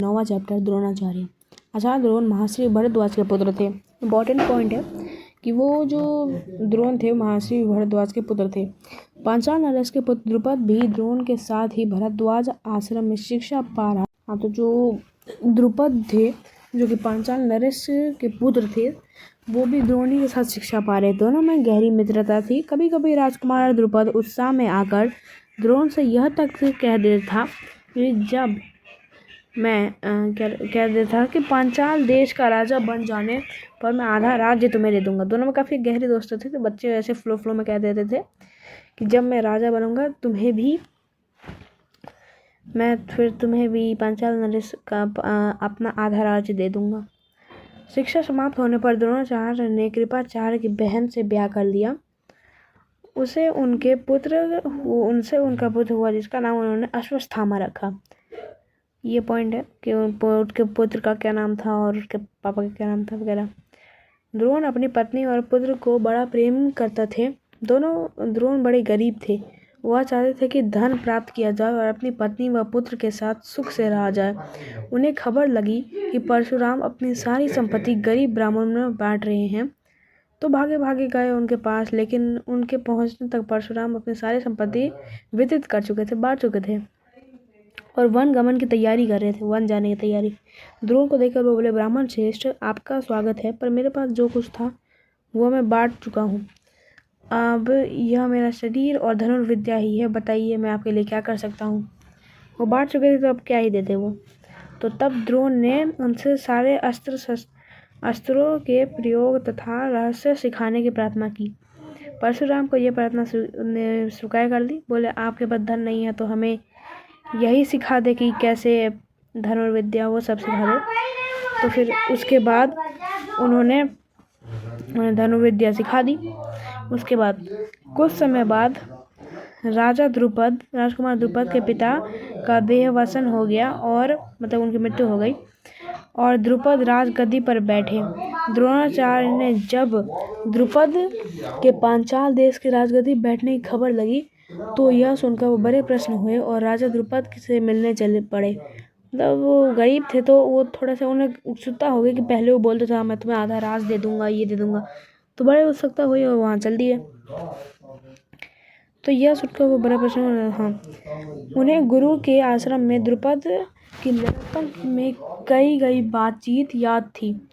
9वां chapter Dronacharya. आचार्य द्रोण महर्षि भरद्वाज के पुत्र थे। इम्पॉर्टेंट पॉइंट है कि वो जो द्रोण थे महर्षि भरद्वाज के पुत्र थे। पांचाल नरेश के पुत्र द्रुपद भी द्रोण के साथ ही भरद्वाज आश्रम में शिक्षा पा रहा। हाँ, तो जो द्रुपद थे जो कि पांचाल नरेश के पुत्र थे वो भी द्रोणी के साथ शिक्षा पा रहे। दोनों में गहरी मित्रता थी। कभी कभी राजकुमार द्रुपद उत्साह में आकर द्रोण से यह तक कह देता था कि जब मैं कह देता था कि पांचाल देश का राजा बन जाने पर मैं आधा राज्य तुम्हें दे दूंगा। दोनों में काफ़ी गहरे दोस्त थे। तो बच्चे ऐसे फ्लो में कह देते थे कि जब मैं राजा बनूंगा तुम्हें भी पांचाल नरेश का अपना आधा राज्य दे दूंगा। शिक्षा समाप्त होने पर द्रोणाचार्य ने कृपाचार्य की बहन से ब्याह कर लिया। उनसे उनका पुत्र हुआ जिसका नाम उन्होंने अश्वत्थामा रखा। ये पॉइंट है कि उनके पुत्र का क्या नाम था और उसके पापा का क्या नाम था वगैरह। द्रोण अपनी पत्नी और पुत्र को बड़ा प्रेम करता थे। द्रोण बड़े गरीब थे। वह चाहते थे कि धन प्राप्त किया जाए और अपनी पत्नी व पुत्र के साथ सुख से रहा जाए। उन्हें खबर लगी कि परशुराम अपनी सारी संपत्ति गरीब ब्राह्मणों में बांट रहे हैं तो भागे भागे गए उनके पास, लेकिन उनके पहुंचने तक परशुराम अपनी सारी संपत्ति वितरित कर चुके थे, बांट चुके थे और वन गमन की तैयारी कर रहे थे, वन जाने की तैयारी। द्रोण को देखकर वो बोले, ब्राह्मण श्रेष्ठ, आपका स्वागत है, पर मेरे पास जो कुछ था वो मैं बांट चुका हूँ। अब यह मेरा शरीर और धनुर्विद्या ही है, बताइए मैं आपके लिए क्या कर सकता हूँ। वो बांट चुके थे तो अब क्या ही देते वो। तो तब द्रोण ने उनसे सारे अस्त्रों के प्रयोग तथा रहस्य सिखाने की प्रार्थना की। परशुराम को यह प्रार्थना स्वीकार कर ली। बोले, आपके पास धन नहीं है तो हमें यही सिखा दे कि कैसे धनुर्विद्या वो सब सिखा दे। तो फिर उसके बाद उन्होंने धनुर्विद्या सिखा दी। उसके बाद कुछ समय बाद राजकुमार द्रुपद के पिता का देहवसन हो गया और मतलब उनकी मृत्यु हो गई और द्रुपद राजगद्दी पर बैठे। द्रोणाचार्य ने जब द्रुपद के पांचाल देश के राजगद्दी बैठने की खबर लगी तो यह सुनकर वो बड़े प्रसन्न हुए और राजा द्रुपद से मिलने चले पड़े। मतलब वो गरीब थे तो वो थोड़ा सा उन्हें उत्सुकता हो गई कि पहले वो बोलते था मैं तुम्हें आधा राज दे दूंगा, ये दे दूंगा, तो बड़े उत्सुकता हुई और वहाँ चल दिए। तो यह सुनकर वो बड़ा प्रसन्न हुआ। हाँ, उन्हें गुरु के आश्रम में द्रुपद की लड़कपन में कई बातचीत याद थी।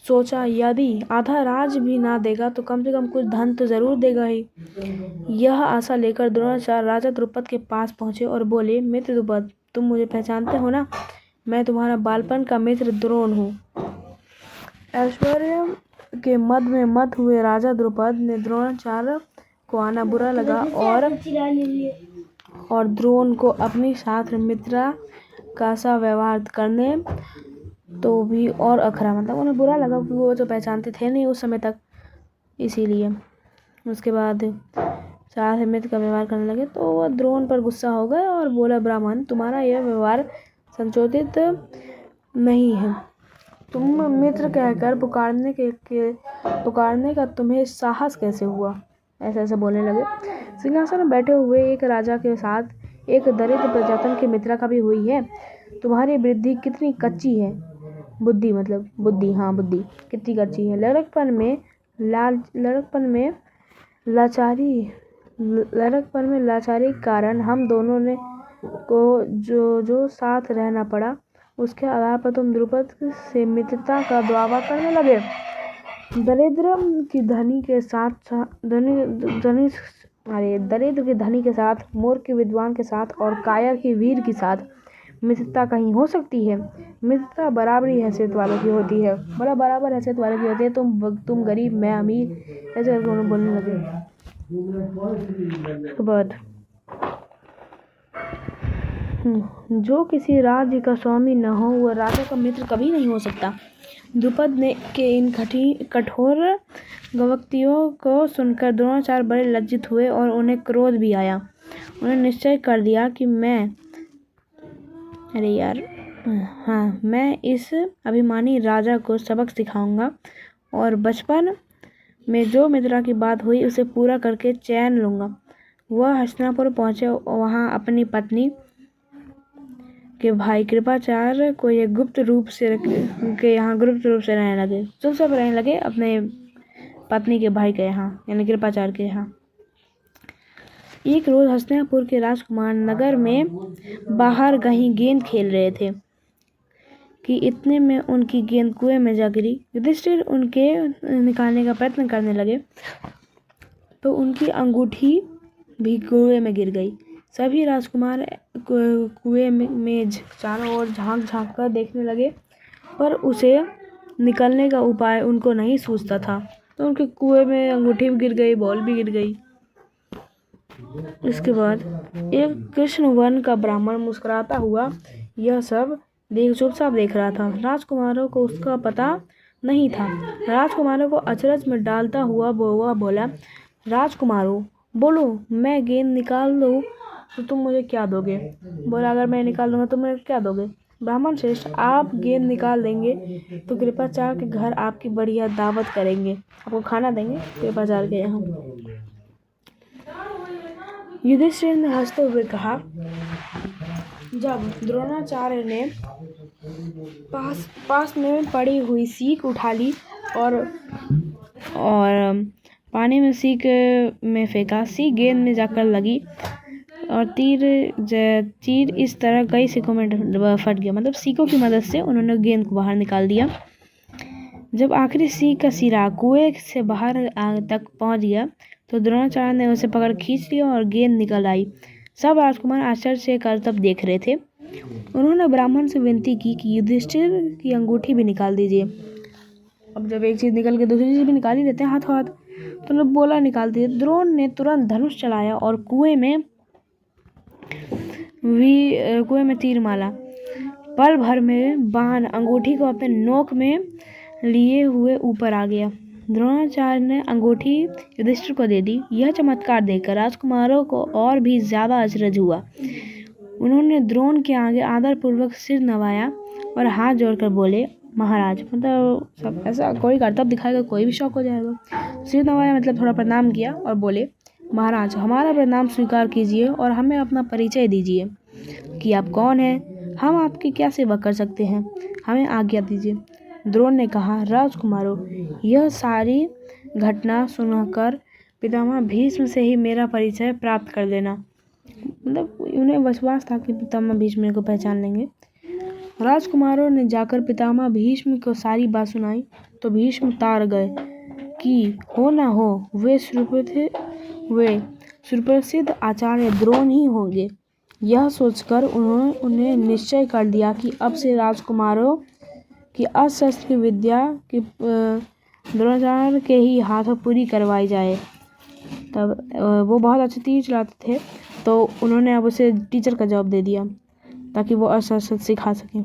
सोचा यदि आधा राज भी ना देगा तो कम से कम कुछ धन तो जरूर देगा ही। यह आशा लेकर द्रोणाचार्य राजा द्रुपद के पास पहुंचे और बोले, मित्र द्रुपद, तुम मुझे पहचानते हो ना? मैं तुम्हारा बालपन का मित्र द्रोण हूँ। ऐश्वर्य के मद में मत हुए राजा द्रुपद ने द्रोणाचार्य को आना बुरा लगा और द्रोण को अपनी साथ मित्रा का सा व्यवहार करने तो भी और अखरा, मतलब उन्हें बुरा लगा क्योंकि वो तो पहचानते थे नहीं उस समय तक, इसीलिए। उसके बाद साथ मित्र का व्यवहार करने लगे तो वह द्रोण पर गुस्सा हो गए और बोला, ब्राह्मण, तुम्हारा यह व्यवहार संशोधित नहीं है। तुम मित्र कहकर पुकारने का तुम्हें साहस कैसे हुआ? ऐसे बोलने लगे। सिंहासन में बैठे हुए एक राजा के साथ एक दरिद्र प्रजातन की मित्रा का भी हुई है। तुम्हारी बुद्धि कितनी कच्ची है। बुद्धि कितनी कच्ची है। लड़कपन में लाचारी कारण हम दोनों ने को जो साथ रहना पड़ा, उसके आधार पर तुम द्रुपद से मित्रता का दावा करने लगे। दरिद्र की धनी के साथ, मूर्ख की विद्वान के साथ और कायर की वीर के साथ मित्रता कहीं हो सकती है? मित्रता बराबर हैसियत वालों की होती है। तुम गरीब, मैं अमीर, ऐसे दोनों बोलने लगे। उसके बाद जो किसी राज्य का स्वामी न हो वह राजा का मित्र कभी नहीं हो सकता। द्रुपद के इन कठोर गवक्तियों को सुनकर द्रोणाचार्य बड़े लज्जित हुए और उन्हें क्रोध भी आया। उन्होंने निश्चय कर दिया कि मैं इस अभिमानी राजा को सबक सिखाऊंगा और बचपन में जो मित्रा की बात हुई उसे पूरा करके चैन लूंगा। वह हस्तिनापुर पहुंचे। वहां अपनी पत्नी के भाई कृपाचार्य को ये गुप्त रूप से रहने लगे, चुपचाप रहने लगे अपने पत्नी के भाई के यहाँ, यानी कृपाचार्य के यहाँ। एक रोज हस्तिनापुर के राजकुमार नगर में बाहर कहीं गेंद खेल रहे थे कि इतने में उनकी गेंद कुएं में जा गिरी। युधिष्ठिर उनके निकालने का प्रयत्न करने लगे तो उनकी अंगूठी भी कुएं में गिर गई। सभी राजकुमार कुएं में चारों ओर झांक झांक कर देखने लगे, पर उसे निकलने का उपाय उनको नहीं सूझता था। तो उनके कुएं में अंगूठी भी गिर गई, बॉल भी गिर गई। इसके बाद एक कृष्ण वर्ण का ब्राह्मण मुस्कुराता हुआ यह सब चुपचाप देख रहा था। राजकुमारों को उसका पता नहीं था। राजकुमारों को अचरज में डालता हुआ बोला, राजकुमारों बोलो, मैं गेंद निकाल दूं तो तुम मुझे क्या दोगे? बोला, अगर मैं निकाल दूंगा तो मुझे क्या दोगे? ब्राह्मण श्रेष्ठ, आप गेंद निकाल देंगे तो कृपाचार्य के घर आपकी बढ़िया दावत करेंगे, आपको खाना देंगे कृपाचार्य के यहाँ। युधिष्ठिर ने हंसते हुए कहा। जब द्रोणाचार्य ने पास में पड़ी हुई सीख उठा ली और पानी में सीख में फेंका, सीख गेंद में जाकर लगी और तीर इस तरह कई सीखों में फट गया। मतलब सीखों की मदद से उन्होंने गेंद को बाहर निकाल दिया। जब आखिरी सीख का सिरा कुएं से बाहर तक पहुंच गया तो द्रोणाचार्य ने उसे पकड़ खींच लिया और गेंद निकल आई। सब राजकुमार आश्चर्य से करतब देख रहे थे। उन्होंने ब्राह्मण से विनती की कि युधिष्ठिर की अंगूठी भी निकाल दीजिए। अब जब एक चीज निकल के दूसरी चीज भी निकाल ही देते हैं हाथों हाथ, तो उन्होंने बोला निकाल दीजिए। द्रोण ने तुरंत धनुष चलाया और कुएं में तीर मारा। पल भर में बाण अंगूठी को अपने नोक में लिए हुए ऊपर आ गया। द्रोणाचार्य ने अंगूठी युधिष्ठिर को दे दी। यह चमत्कार देखकर राजकुमारों को और भी ज्यादा अचरज हुआ। उन्होंने द्रोण के आगे आदर पूर्वक सिर नवाया और हाथ जोड़कर बोले, महाराज, मतलब सब ऐसा कोई करतब दिखाएगा कोई भी शौक हो जाएगा। सिर नवाया मतलब थोड़ा प्रणाम किया और बोले, महाराज, हमारा प्रणाम स्वीकार कीजिए और हमें अपना परिचय दीजिए कि आप कौन हैं, हम आपकी क्या सेवा कर सकते हैं, हमें आज्ञा दीजिए। द्रोण ने कहा, राजकुमारों, यह सारी घटना सुनकर पितामह भीष्म से ही मेरा परिचय प्राप्त कर लेना। मतलब उन्हें विश्वास था कि पितामह भीष्म को पहचान लेंगे। राजकुमारों ने जाकर पितामह भीष्म को सारी बात सुनाई तो भीष्म तार गए कि हो ना हो वे सुप्रसिद्ध आचार्य द्रोण ही होंगे। यह सोचकर उन्हें निश्चय कर दिया कि अब से राजकुमारों की अस्त्र विद्या की द्रोणाचार्य के ही हाथों पूरी करवाई जाए। तब वो बहुत अच्छे तीर चलाते थे, तो उन्होंने अब उसे टीचर का जॉब दे दिया ताकि वो अस्त्र सिखा सकें।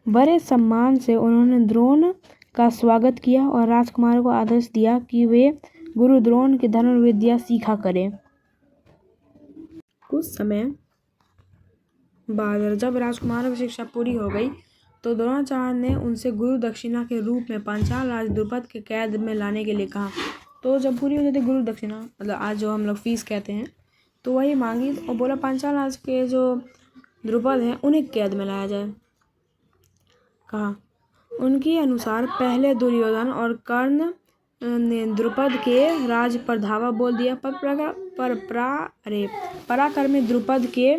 बड़े सम्मान से उन्होंने द्रोण का स्वागत किया और राजकुमारों को आदेश दिया कि वे गुरु द्रोण की धनुर्विद्या सीखा करें। कुछ समय बाद जब राजकुमारों की शिक्षा पूरी हो गई तो द्रोणाचार्य ने उनसे गुरु दक्षिणा के रूप में पांचाल राज द्रुपद के कैद में लाने के लिए कहा। तो जब पूरी हो जाती गुरु दक्षिणा, मतलब आज जो हम लोग फीस कहते हैं, तो वही मांगी और बोला पांचाल राज के जो द्रुपद हैं उन्हें कैद में लाया जाए। कहा उनके अनुसार पहले दुर्योधन और कर्ण ने द्रुपद के राज पर धावा बोल दिया, पर पराक्रमी द्रुपद के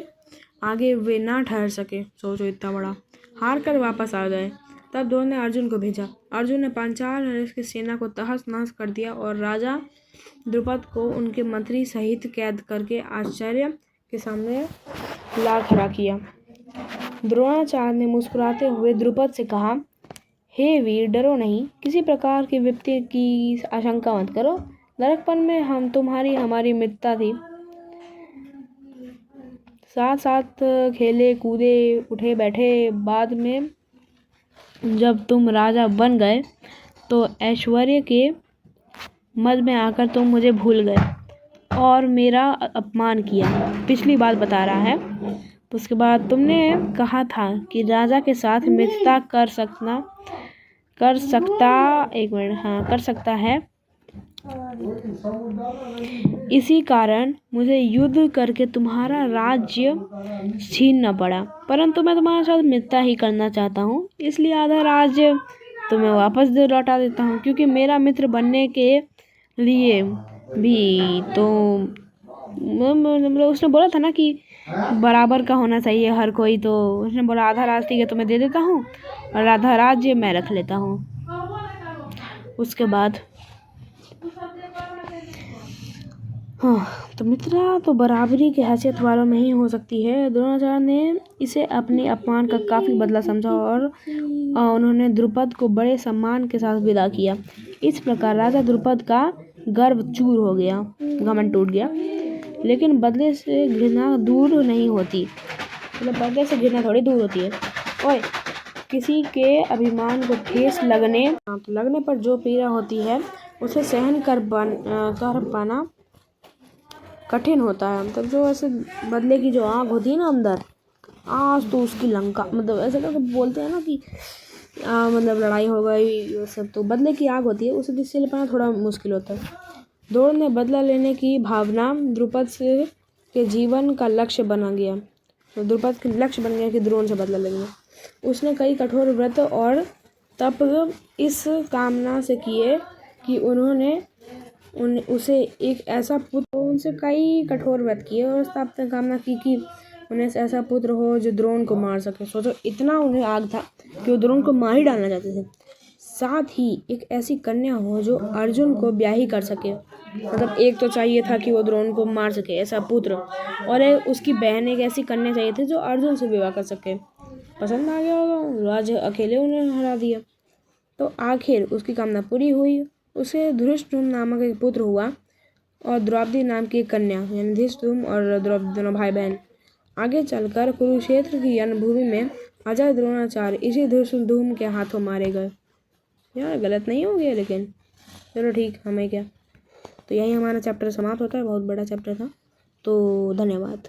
आगे वे ना ठहर सके। सोचो इतना बड़ा, हार कर वापस आ गए। तब द्रोण ने अर्जुन को भेजा। अर्जुन ने पांचाल नरेश की सेना को तहस नहस कर दिया और राजा द्रुपद को उनके मंत्री सहित कैद करके आश्चर्य के सामने ला खड़ा किया। द्रोणाचार्य ने मुस्कुराते हुए द्रुपद से कहा, हे वीर, डरो नहीं, किसी प्रकार की विपत्ति की आशंका मत करो। लड़कपन में हमारी मित्रता थी, साथ साथ खेले कूदे उठे बैठे। बाद में जब तुम राजा बन गए तो ऐश्वर्य के मद में आकर तुम मुझे भूल गए और मेरा अपमान किया। पिछली बात बता रहा है। तो उसके बाद तुमने कहा था कि राजा के साथ मित्रता कर सकता है, इसी कारण मुझे युद्ध करके तुम्हारा राज्य छीनना पड़ा, परंतु मैं तुम्हारे साथ मित्रता ही करना चाहता हूँ, इसलिए आधा राज्य तुम्हें वापस लौटा देता हूँ। क्योंकि मेरा मित्र बनने के लिए भी तो मतलब उसने बोला था ना कि बराबर का होना चाहिए हर कोई, तो उसने बोला आधा राज्य ठीक है तुम्हें दे देता हूँ और आधा राज्य मैं रख लेता हूँ। उसके बाद हाँ, तो मित्रता तो बराबरी की हैसियत वालों में ही हो सकती है। द्रोणाचार्य ने इसे अपने अपमान का काफ़ी बदला समझा और उन्होंने द्रुपद को बड़े सम्मान के साथ विदा किया। इस प्रकार राजा द्रुपद का गर्व चूर हो गया, घमंड टूट गया। लेकिन बदले से घृणा दूर नहीं होती, मतलब बदले से घृणा थोड़ी दूर होती है। ओए, किसी के अभिमान को ठेस लगने पर जो पीड़ा होती है उसे सहन कर पाना कठिन होता है। मतलब जो ऐसे बदले की जो आग होती है ना अंदर, आज तो उसकी लंका, मतलब ऐसे करके बोलते हैं ना कि मतलब लड़ाई हो गई ये सब, तो बदले की आग होती है, उसे जिससे ले पाना थोड़ा मुश्किल होता है। द्रोण ने बदला लेने की भावना द्रुपद से के जीवन का लक्ष्य बना गया। तो द्रुपद के लक्ष्य बन गया कि द्रोण से बदला लेंगे। उसने कई कठोर व्रत और तप इस कामना से किए कि उसे एक ऐसा पुत्र, उनसे कई कठोर व्रत किए और तप ने कामना की कि उन्हें ऐसा पुत्र हो जो द्रोण को मार सके। सोचो, इतना उन्हें आग था कि वो द्रोण को मार ही डालना चाहते थे। साथ ही एक ऐसी कन्या हो जो अर्जुन को ब्याही कर सके। मतलब एक तो चाहिए था कि वो द्रोण को मार सके ऐसा पुत्र, और उसकी बहन एक ऐसी कन्या चाहिए थी जो अर्जुन से विवाह कर सके। पसंद आ गया होगा, राज अकेले उन्हें हरा दिया। तो आखिर उसकी कामना पूरी हुई। उसे धृष्टद्युम्न नामक एक पुत्र हुआ और द्रौपदी नाम की एक कन्या, यानी धृष्टद्युम्न और द्रौपदी दोनों भाई बहन। आगे चलकर कुरुक्षेत्र की रणभूमि में अजय द्रोणाचार्य इसी धृष्टद्युम्न के हाथों मारे गए। यार गलत नहीं हो गया, लेकिन चलो ठीक, हमें क्या। तो यही हमारा चैप्टर समाप्त होता है, बहुत बड़ा चैप्टर था। तो धन्यवाद।